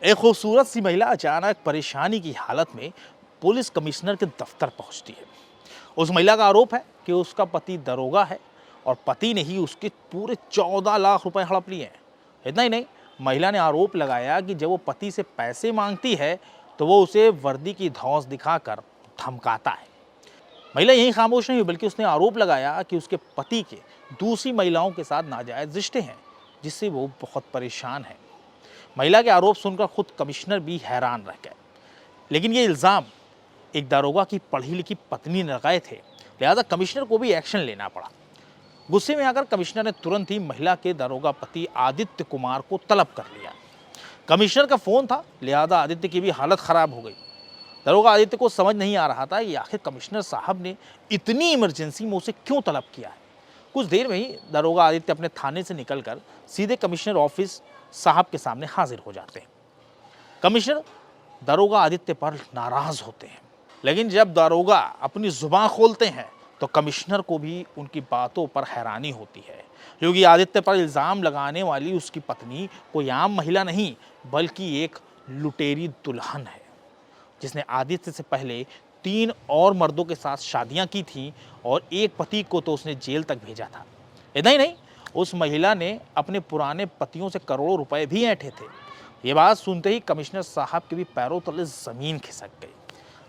एक खूबसूरत सी महिला अचानक परेशानी की हालत में पुलिस कमिश्नर के दफ्तर पहुंचती है। उस महिला का आरोप है कि उसका पति दरोगा है और पति ने ही उसके पूरे 14 लाख रुपए हड़प लिए हैं। इतना ही नहीं, महिला ने आरोप लगाया कि जब वो पति से पैसे मांगती है तो वो उसे वर्दी की धौंस दिखाकर धमकाता है। महिला यही खामोश नहीं हुई, बल्कि उसने आरोप लगाया कि उसके पति के दूसरी महिलाओं के साथ नाजायज रिश्ते हैं, जिससे वो बहुत परेशान है। महिला के आरोप सुनकर खुद कमिश्नर भी हैरान रह गए। लेकिन ये इल्ज़ाम एक दारोगा की पढ़ी लिखी पत्नी ने लगाए थे, लिहाजा कमिश्नर को भी एक्शन लेना पड़ा। गुस्से में आकर कमिश्नर ने तुरंत ही महिला के दारोगा पति आदित्य कुमार को तलब कर लिया। कमिश्नर का फोन था, लिहाजा आदित्य की भी हालत खराब हो गई। दारोगा आदित्य को समझ नहीं आ रहा था कि आखिर कमिश्नर साहब ने इतनी इमरजेंसी में उसे क्यों तलब किया है। कुछ देर में ही दारोगा आदित्य अपने थाने से निकलकर सीधे कमिश्नर ऑफिस साहब के सामने हाजिर हो जाते हैं। कमिश्नर दारोगा आदित्य पर नाराज होते हैं, लेकिन जब दारोगा अपनी जुबान खोलते हैं तो कमिश्नर को भी उनकी बातों पर हैरानी होती है, क्योंकि आदित्य पर इल्ज़ाम लगाने वाली उसकी पत्नी कोई आम महिला नहीं, बल्कि एक लुटेरी दुल्हन है, जिसने आदित्य से पहले 3 और मर्दों के साथ शादियां की थीं और एक पति को तो उसने जेल तक भेजा था। इतना ही नहीं, उस महिला ने अपने पुराने पतियों से करोड़ों रुपए भी ऐंठे थे। ये बात सुनते ही कमिश्नर साहब के भी पैरों तले जमीन खिसक गई।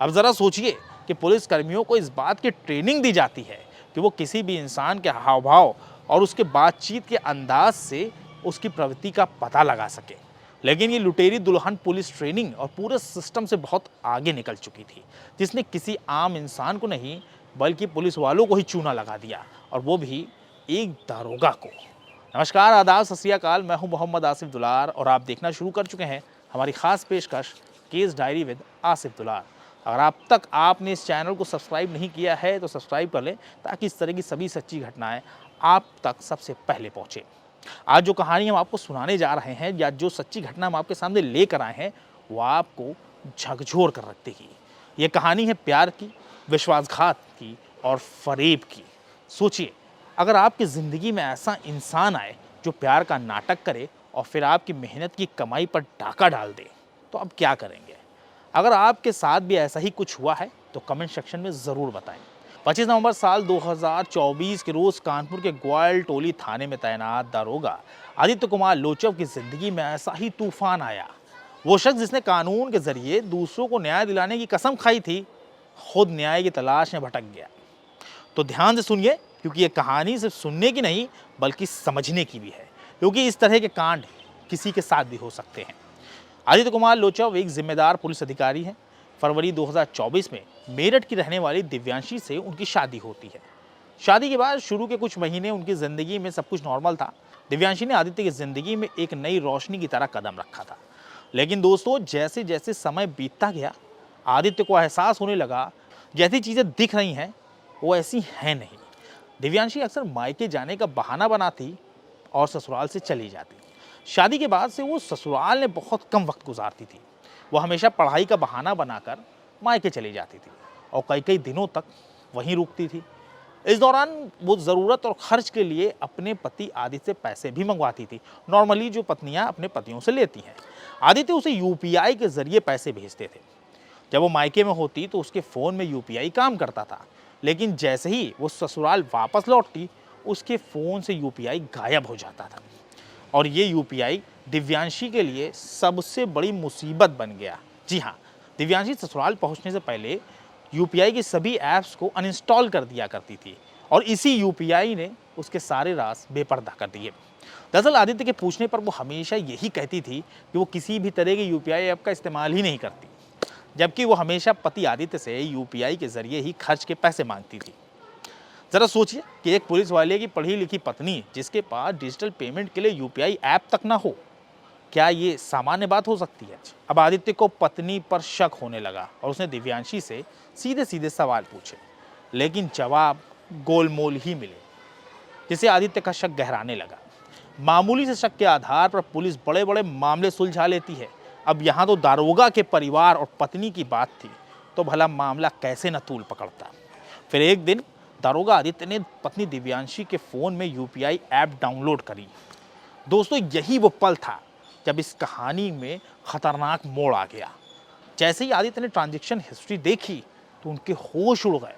अब जरा सोचिए कि पुलिस कर्मियों को इस बात की ट्रेनिंग दी जाती है कि वो किसी भी इंसान के हाव भाव और उसके बातचीत के अंदाज से उसकी प्रवृत्ति का पता लगा सके। लेकिन ये लुटेरी दुल्हन पुलिस ट्रेनिंग और पूरे सिस्टम से बहुत आगे निकल चुकी थी, जिसने किसी आम इंसान को नहीं बल्कि पुलिस वालों को ही चूना लगा दिया, और वो भी एक दारोगा को। नमस्कार, आदाब, सत श्री अकाल। मैं हूं मोहम्मद आसिफ दुलार और आप देखना शुरू कर चुके हैं हमारी खास पेशकश केस डायरी विद आसिफ दुलार। अगर अब तक आपने इस चैनल को सब्सक्राइब नहीं किया है तो सब्सक्राइब कर लें, ताकि इस तरह की सभी सच्ची घटनाएं आप तक सबसे पहले पहुंचे। आज जो कहानी हम आपको सुनाने जा रहे हैं, या जो सच्ची घटना हम आपके सामने लेकर आए हैं, वो आपको झकझोर कर रख देगी। ये कहानी है प्यार की, विश्वासघात की और फरेब की। सोचिए, अगर आपकी ज़िंदगी में ऐसा इंसान आए जो प्यार का नाटक करे और फिर आपकी मेहनत की कमाई पर डाका डाल दे, तो आप क्या करेंगे? अगर आपके साथ भी ऐसा ही कुछ हुआ है तो कमेंट सेक्शन में ज़रूर बताएं। 25 नवंबर साल 2024 के रोज़ कानपुर के ग्वाल टोली थाने में तैनात दारोगा आदित्य कुमार लोचव की ज़िंदगी में ऐसा ही तूफान आया। वो शख्स जिसने कानून के जरिए दूसरों को न्याय दिलाने की कसम खाई थी, खुद न्याय की तलाश में भटक गया। तो ध्यान से सुनिए, क्योंकि ये कहानी सिर्फ सुनने की नहीं बल्कि समझने की भी है, क्योंकि इस तरह के कांड किसी के साथ भी हो सकते हैं। आदित्य कुमार लोचव एक जिम्मेदार पुलिस अधिकारी हैं। फरवरी 2024 में मेरठ की रहने वाली दिव्यांशी से उनकी शादी होती है। शादी के बाद शुरू के कुछ महीने उनकी ज़िंदगी में सब कुछ नॉर्मल था। दिव्यांशी ने आदित्य की ज़िंदगी में एक नई रोशनी की तरह कदम रखा था। लेकिन दोस्तों, जैसे जैसे समय बीतता गया, आदित्य को एहसास होने लगा जैसी चीज़ें दिख रही हैं वो ऐसी हैं नहीं। दिव्यांशी अक्सर मायके जाने का बहाना बनाती और ससुराल से चली जाती। शादी के बाद से वो ससुराल में बहुत कम वक्त गुजारती थी। वो हमेशा पढ़ाई का बहाना बनाकर मायके चली जाती थी और कई कई दिनों तक वहीं रुकती थी। इस दौरान वो ज़रूरत और खर्च के लिए अपने पति आदित्य से पैसे भी मंगवाती थी, नॉर्मली जो पत्नियां अपने पतियों से लेती हैं। आदित्य उसे यूपीआई के ज़रिए पैसे भेजते थे। जब वो मायके में होती तो उसके फ़ोन में यूपीआई काम करता था, लेकिन जैसे ही वो ससुराल वापस लौटती, उसके फ़ोन से यूपीआई गायब हो जाता था। और ये यूपीआई दिव्यांशी के लिए सबसे बड़ी मुसीबत बन गया। जी हाँ, दिव्यांशी ससुराल पहुंचने से पहले यूपीआई की सभी ऐप्स को अनइंस्टॉल कर दिया करती थी, और इसी यूपीआई ने उसके सारे राज बेपर्दा कर दिए। दरअसल आदित्य के पूछने पर वो हमेशा यही कहती थी कि वो किसी भी तरह की यूपीआई ऐप का इस्तेमाल ही नहीं करती, जबकि वो हमेशा पति आदित्य से यूपीआई के जरिए ही खर्च के पैसे मांगती थी। जरा सोचिए कि एक पुलिस वाले की पढ़ी लिखी पत्नी जिसके पास डिजिटल पेमेंट के लिए यूपीआई ऐप तक ना हो, क्या ये सामान्य बात हो सकती है? अब आदित्य को पत्नी पर शक होने लगा और उसने दिव्यांशी से सीधे सीधे सवाल पूछे, लेकिन जवाब गोलमोल ही मिले, जिससे आदित्य का शक गहराने लगा। मामूली से शक के आधार पर पुलिस बड़े बड़े मामले सुलझा लेती है। अब यहाँ तो दारोगा के परिवार और पत्नी की बात थी, तो भला मामला कैसे न तूल पकड़ता। फिर एक दिन दारोगा आदित्य ने पत्नी दिव्यांशी के फ़ोन में यूपीआई ऐप डाउनलोड करी। दोस्तों, यही वो पल था जब इस कहानी में खतरनाक मोड़ आ गया। जैसे ही आदित्य ने ट्रांजैक्शन हिस्ट्री देखी तो उनके होश उड़ गए।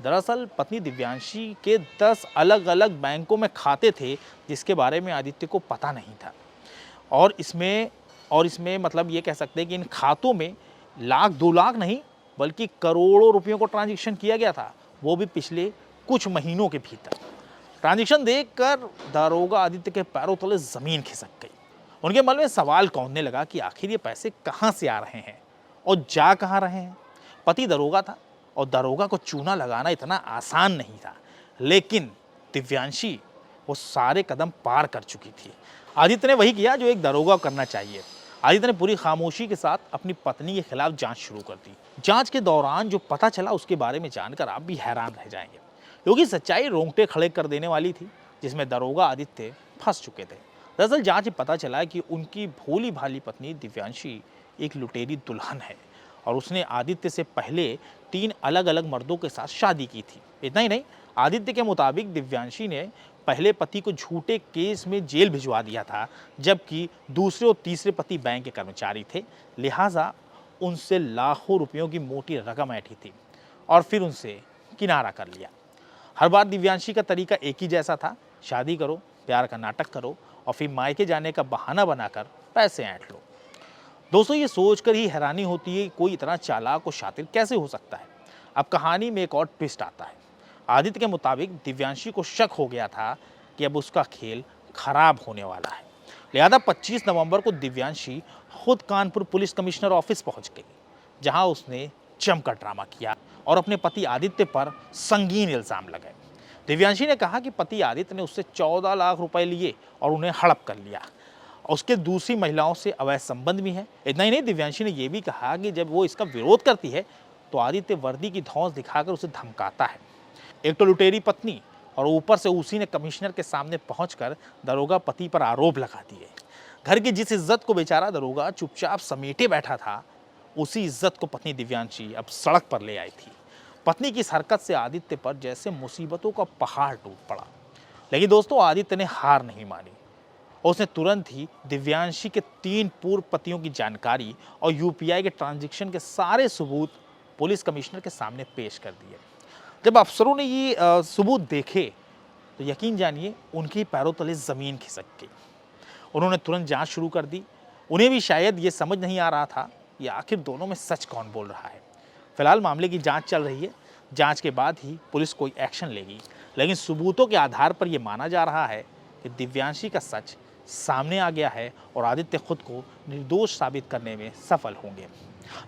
दरअसल पत्नी दिव्यांशी के 10 अलग-अलग बैंकों में खाते थे जिसके बारे में आदित्य को पता नहीं था। और इसमें मतलब ये कह सकते हैं कि इन खातों में लाख 2 लाख नहीं बल्कि करोड़ों रुपयों को ट्रांजैक्शन किया गया था, वो भी पिछले कुछ महीनों के भीतर। ट्रांजैक्शन देखकर दारोगा आदित्य के पैरों तले जमीन खिसक गई। उनके मन में सवाल कौंधने लगा कि आखिर ये पैसे कहाँ से आ रहे हैं और जा कहाँ रहे हैं। पति दरोगा था और दरोगा को चूना लगाना इतना आसान नहीं था, लेकिन दिव्यांशी वो सारे कदम पार कर चुकी थी। आदित्य ने वही किया जो एक दरोगा करना चाहिए। आदित्य ने पूरी खामोशी के साथ अपनी पत्नी के खिलाफ जांच शुरू कर दी। जांच के दौरान जो पता चला उसके बारे में जानकर आप भी हैरान रह जाएंगे, क्योंकि सच्चाई रोंगटे खड़े कर देने वाली थी, जिसमें दरोगा आदित्य फंस चुके थे। दरअसल जांच में पता चला कि उनकी भोली भाली पत्नी दिव्यांशी एक लुटेरी दुल्हन है और उसने आदित्य से पहले 3 अलग-अलग मर्दों के साथ शादी की थी। इतना ही नहीं, आदित्य के मुताबिक दिव्यांशी ने पहले पति को झूठे केस में जेल भिजवा दिया था, जबकि दूसरे और तीसरे पति बैंक के कर्मचारी थे। लिहाजा उनसे लाखों रुपयों की मोटी रकम ऐंठी थी और फिर उनसे किनारा कर लिया। हर बार दिव्यांशी का तरीका एक ही जैसा था, शादी करो, प्यार का नाटक करो और फिर मायके जाने का बहाना बनाकर पैसे ऐंठ लो। दोस्तों, ये सोचकर ही हैरानी होती है कि कोई इतना चालाक और शातिर कैसे हो सकता है। अब कहानी में एक और ट्विस्ट आता है। आदित्य के मुताबिक दिव्यांशी को शक हो गया था कि अब उसका खेल खराब होने वाला है। लिहाजा 25 नवंबर को दिव्यांशी खुद कानपुर पुलिस कमिश्नर ऑफिस पहुंच गई, जहां उसने जमकर ड्रामा किया और अपने पति आदित्य पर संगीन इल्जाम लगाए। दिव्यांशी ने कहा कि पति आदित्य ने उससे 14 लाख रुपए लिए और उन्हें हड़प कर लिया। उसके दूसरी महिलाओं से अवैध संबंध भी है। इतना ही नहीं, दिव्यांशी ने यह भी कहा कि जब वो इसका विरोध करती है तो आदित्य वर्दी की धौंस दिखाकर उसे धमकाता है। एक तो लुटेरी पत्नी और ऊपर से उसी ने कमिश्नर के सामने पहुंचकर दरोगा पति पर आरोप लगा दिए। घर की जिस इज्जत को बेचारा दरोगा चुपचाप समेटे बैठा था, उसी इज्जत को पत्नी दिव्यांशी अब सड़क पर ले आई थी। पत्नी की इस हरकत से आदित्य पर जैसे मुसीबतों का पहाड़ टूट पड़ा। लेकिन दोस्तों, आदित्य ने हार नहीं मानी। उसने तुरंत ही दिव्यांशी के 3 पूर्व पतियों की जानकारी और यूपीआई के ट्रांजैक्शन के सारे सबूत पुलिस कमिश्नर के सामने पेश कर दिए। जब अफसरों ने ये सबूत देखे तो यकीन जानिए उनके पैरों तले जमीन खिसक गई। उन्होंने तुरंत जांच शुरू कर दी। उन्हें भी शायद ये समझ नहीं आ रहा था कि आखिर दोनों में सच कौन बोल रहा है। फिलहाल मामले की जांच चल रही है। जांच के बाद ही पुलिस कोई एक्शन लेगी, लेकिन सबूतों के आधार पर यह माना जा रहा है कि दिव्यांशी का सच सामने आ गया है और आदित्य खुद को निर्दोष साबित करने में सफल होंगे।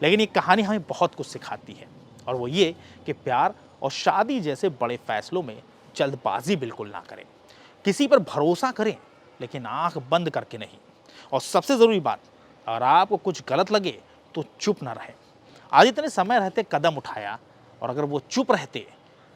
लेकिन ये कहानी हमें बहुत कुछ सिखाती है, और वो ये कि प्यार और शादी जैसे बड़े फैसलों में जल्दबाजी बिल्कुल ना करें। किसी पर भरोसा करें, लेकिन आंख बंद करके नहीं। और सबसे ज़रूरी बात, अगर आपको कुछ गलत लगे तो चुप ना रहें। आदित्य ने समय रहते कदम उठाया, और अगर वो चुप रहते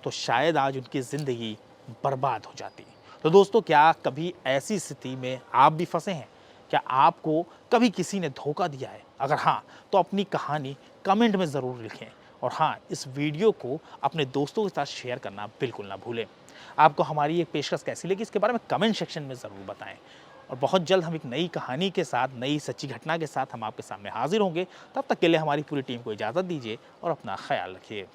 तो शायद आज उनकी ज़िंदगी बर्बाद हो जाती। तो दोस्तों, क्या कभी ऐसी स्थिति में आप भी फंसे हैं? क्या आपको कभी किसी ने धोखा दिया है? अगर हाँ, तो अपनी कहानी कमेंट में ज़रूर लिखें। और हाँ, इस वीडियो को अपने दोस्तों के साथ शेयर करना बिल्कुल ना भूलें। आपको हमारी ये पेशकश कैसी लगी, इसके बारे में कमेंट सेक्शन में ज़रूर बताएं। और बहुत जल्द हम एक नई कहानी के साथ, नई सच्ची घटना के साथ हम आपके सामने हाजिर होंगे। तब तक के लिए हमारी पूरी टीम को इजाज़त दीजिए और अपना ख्याल रखिए।